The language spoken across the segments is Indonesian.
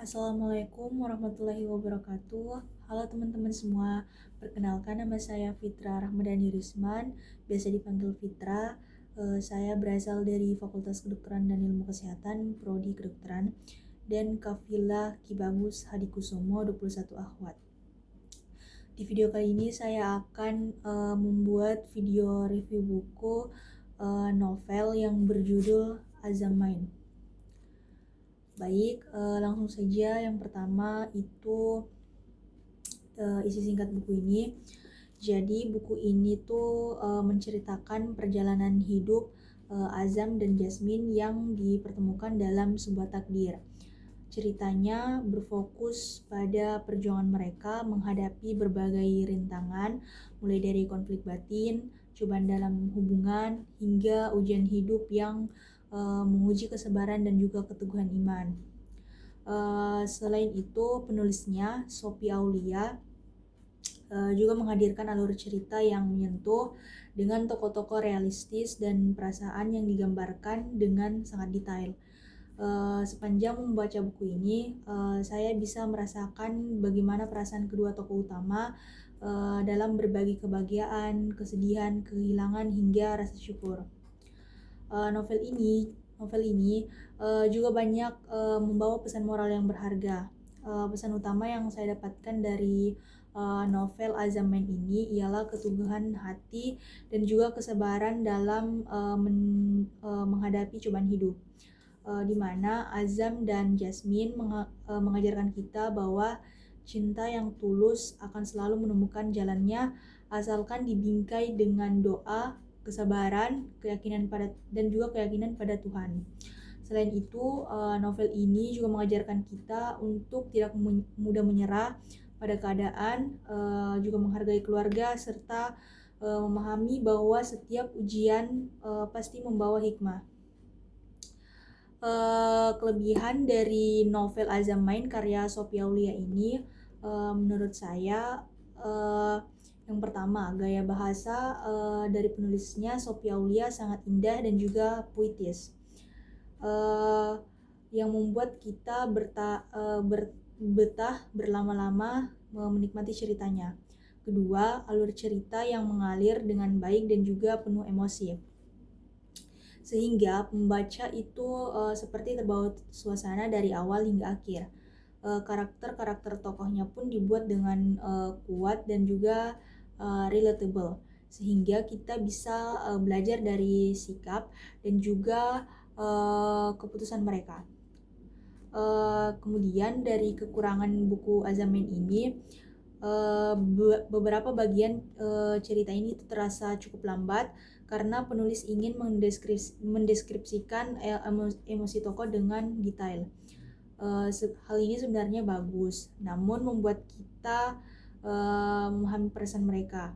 Assalamualaikum warahmatullahi wabarakatuh. Halo teman-teman semua, perkenalkan nama saya Fitra Rahmadani Risman, biasa dipanggil Fitra. Saya berasal dari Fakultas Kedokteran dan Ilmu Kesehatan, Prodi Kedokteran, dan Kafilah Ki Bagus Hadikusumo 21 Akhwat. Di video kali ini saya akan membuat video review buku novel yang berjudul Azam Mind. Baik, langsung saja. Yang pertama itu isi singkat buku ini. Jadi buku ini tuh menceritakan perjalanan hidup Azam dan Jasmine yang dipertemukan dalam sebuah takdir. Ceritanya berfokus pada perjuangan mereka menghadapi berbagai rintangan, mulai dari konflik batin, cobaan dalam hubungan, hingga ujian hidup yang menguji kesabaran dan juga keteguhan iman. Selain itu, penulisnya Sophie Aulia juga menghadirkan alur cerita yang menyentuh dengan tokoh-tokoh realistis dan perasaan yang digambarkan dengan sangat detail. Sepanjang membaca buku ini, saya bisa merasakan bagaimana perasaan kedua tokoh utama dalam berbagi kebahagiaan, kesedihan, kehilangan, hingga rasa syukur. Novel ini juga banyak membawa pesan moral yang berharga. Pesan utama yang saya dapatkan dari novel Azam Mind ini ialah keteguhan hati dan juga kesabaran dalam menghadapi cobaan hidup. Di mana Azam dan Jasmine mengajarkan kita bahwa cinta yang tulus akan selalu menemukan jalannya asalkan dibingkai dengan doa, kesabaran, keyakinan pada Tuhan. Selain itu, novel ini juga mengajarkan kita untuk tidak mudah menyerah pada keadaan, juga menghargai keluarga serta memahami bahwa setiap ujian pasti membawa hikmah. Kelebihan dari novel Azam Mind karya Sophie Aulia ini menurut saya yang pertama, gaya bahasa dari penulisnya Sophie Aulia sangat indah dan juga puitis, yang membuat kita betah berlama-lama menikmati ceritanya. Kedua, alur cerita yang mengalir dengan baik dan juga penuh emosi, sehingga pembaca itu seperti terbawa suasana dari awal hingga akhir. Karakter-karakter tokohnya pun dibuat dengan kuat dan juga relatable, sehingga kita bisa belajar dari sikap dan juga keputusan mereka. Kemudian dari kekurangan buku Azam Mind ini, beberapa bagian cerita ini terasa cukup lambat karena penulis ingin mendeskripsikan emosi tokoh dengan detail. Hal ini sebenarnya bagus, namun membuat kita memahami perasaan mereka.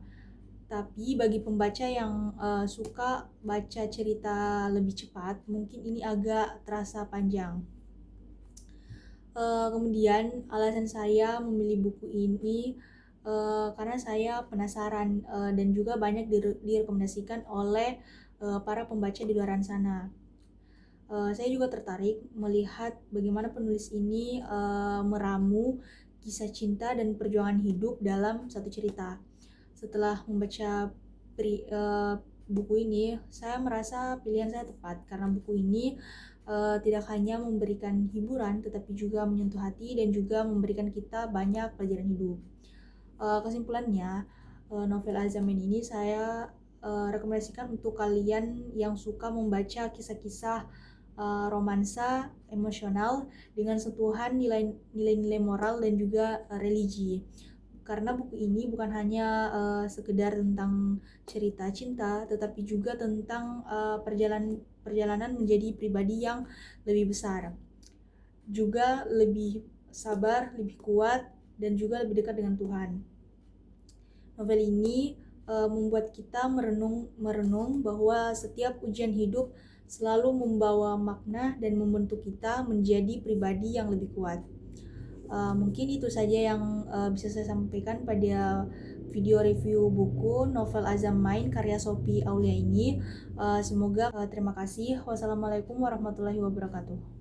Tapi bagi pembaca yang suka baca cerita lebih cepat, mungkin ini agak terasa panjang. Kemudian alasan saya memilih buku ini karena saya penasaran dan juga banyak direkomendasikan oleh para pembaca di luar sana. Saya juga tertarik melihat bagaimana penulis ini meramu kisah cinta dan perjuangan hidup dalam satu cerita. Setelah membaca buku ini, saya merasa pilihan saya tepat karena buku ini tidak hanya memberikan hiburan, tetapi juga menyentuh hati dan juga memberikan kita banyak pelajaran hidup. Kesimpulannya, novel Azam Mind ini saya rekomendasikan untuk kalian yang suka membaca kisah-kisah romansa emosional dengan sentuhan nilai-nilai moral dan juga religi. Karena buku ini bukan hanya sekedar tentang cerita cinta, tetapi juga tentang perjalanan menjadi pribadi yang lebih besar, juga lebih sabar, lebih kuat, dan juga lebih dekat dengan Tuhan. Novel ini membuat kita merenung bahwa setiap ujian hidup selalu membawa makna dan membentuk kita menjadi pribadi yang lebih kuat. Mungkin itu saja yang bisa saya sampaikan pada video review buku novel Azam Mind karya Sophie Aulia ini. Semoga terima kasih. Wassalamualaikum warahmatullahi wabarakatuh.